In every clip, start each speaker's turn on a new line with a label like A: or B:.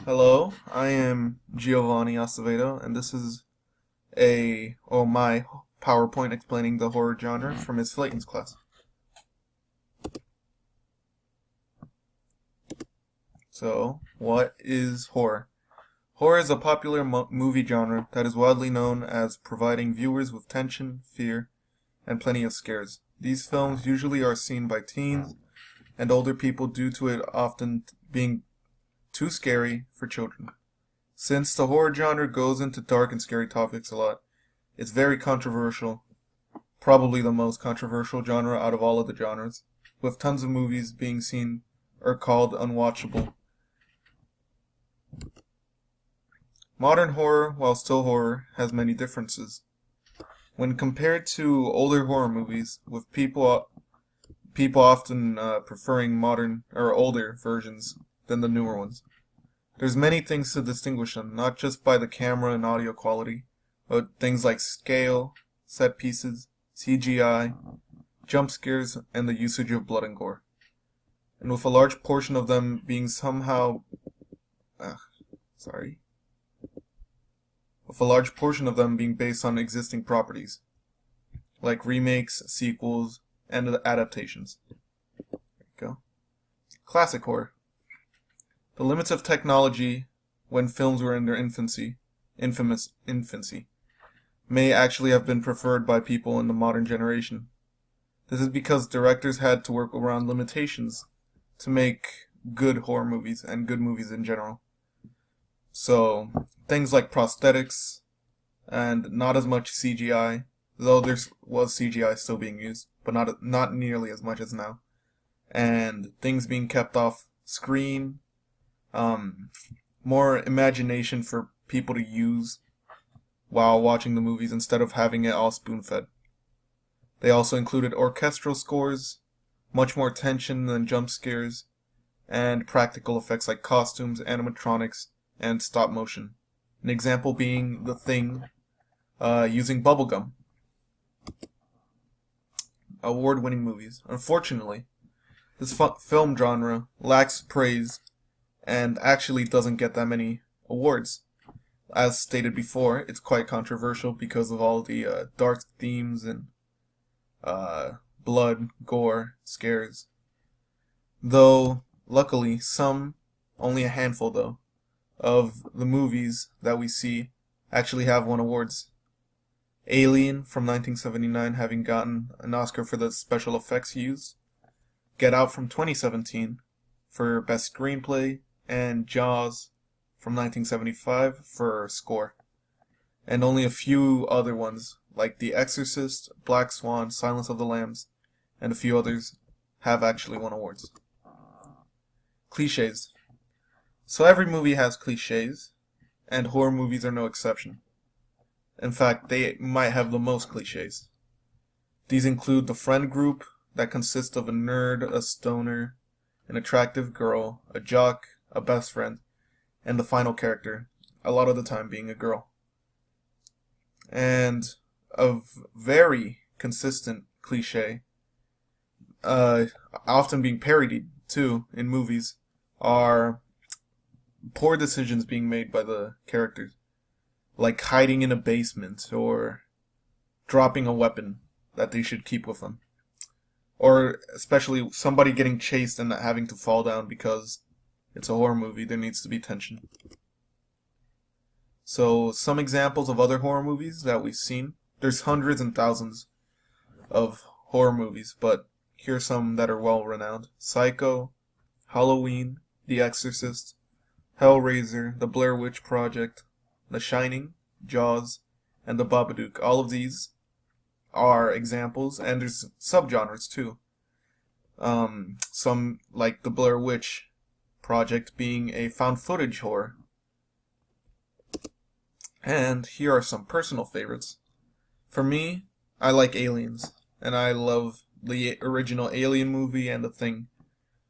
A: Hello, I am Giovanni Acevedo, and this is my PowerPoint explaining the horror genre from Ms. Flayton's class. So, what is horror? Horror is a popular movie genre that is widely known as providing viewers with tension, fear, and plenty of scares. These films usually are seen by teens and older people due to it often being too scary for children. Since the horror genre goes into dark and scary topics a lot, it's very controversial, probably the most controversial genre out of all of the genres, with tons of movies being seen or called unwatchable. Modern horror, while still horror, has many differences. When compared to older horror movies, with people often preferring modern or older versions than the newer ones. There's many things to distinguish them, not just by the camera and audio quality, but things like scale, set pieces, CGI, jump scares, and the usage of blood and gore. And with a large portion of them being with a large portion of them being based on existing properties, like remakes, sequels, and adaptations. There you go. Classic horror. The limits of technology when films were in their infamous infancy, may actually have been preferred by people in the modern generation. This is because directors had to work around limitations to make good horror movies and good movies in general. So, things like prosthetics and not as much CGI, though there was CGI still being used, but not nearly as much as now. And things being kept off screen, more imagination for people to use while watching the movies instead of having it all spoon-fed. They also included orchestral scores, much more tension than jump scares, and practical effects like costumes, animatronics, and stop motion. An example being The Thing, using bubblegum. Award-winning movies. Unfortunately, this film genre lacks praise and actually doesn't get that many awards. As stated before, it's quite controversial because of all the dark themes and blood, gore, scares. Though, luckily, only a handful though, of the movies that we see actually have won awards. Alien from 1979 having gotten an Oscar for the special effects used. Get Out from 2017 for Best Screenplay, and Jaws from 1975 for score. And only a few other ones, like The Exorcist, Black Swan, Silence of the Lambs, and a few others, have actually won awards. Clichés. So every movie has clichés, and horror movies are no exception. In fact, they might have the most clichés. These include the friend group that consists of a nerd, a stoner, an attractive girl, a jock, a best friend, and the final character, a lot of the time being a girl. And a very consistent cliche, often being parodied too in movies, are poor decisions being made by the characters, like hiding in a basement or dropping a weapon that they should keep with them. Or especially somebody getting chased and having to fall down because it's a horror movie, there needs to be tension. So, some examples of other horror movies that we've seen. There's hundreds and thousands of horror movies, but here's some that are well renowned. Psycho, Halloween, The Exorcist, Hellraiser, The Blair Witch Project, The Shining, Jaws, and The Babadook. All of these are examples, and there's subgenres too. Some, like The Blair Witch Project, being a found footage horror. And here are some personal favorites. For me, I like Aliens, and I love the original Alien movie and The Thing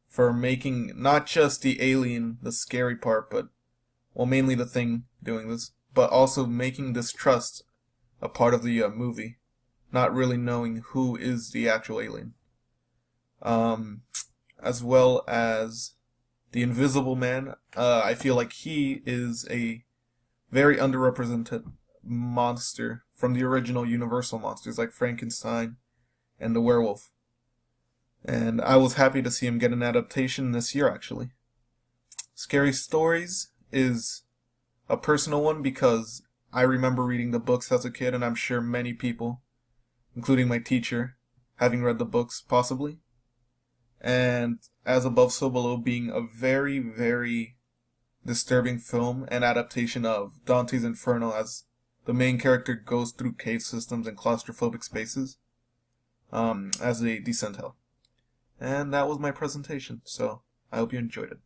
A: for making not just the alien the scary part, but, well, mainly The Thing doing this, but also making distrust a part of the movie, not really knowing who is the actual alien. As well as The Invisible Man, I feel like he is a very underrepresented monster from the original Universal monsters like Frankenstein and the werewolf. And I was happy to see him get an adaptation this year, actually. Scary Stories is a personal one because I remember reading the books as a kid, and I'm sure many people, including my teacher, having read the books possibly. And As Above, So Below being a very, very disturbing film and adaptation of Dante's Inferno, as the main character goes through cave systems and claustrophobic spaces as a descent hell. And that was my presentation, so I hope you enjoyed it.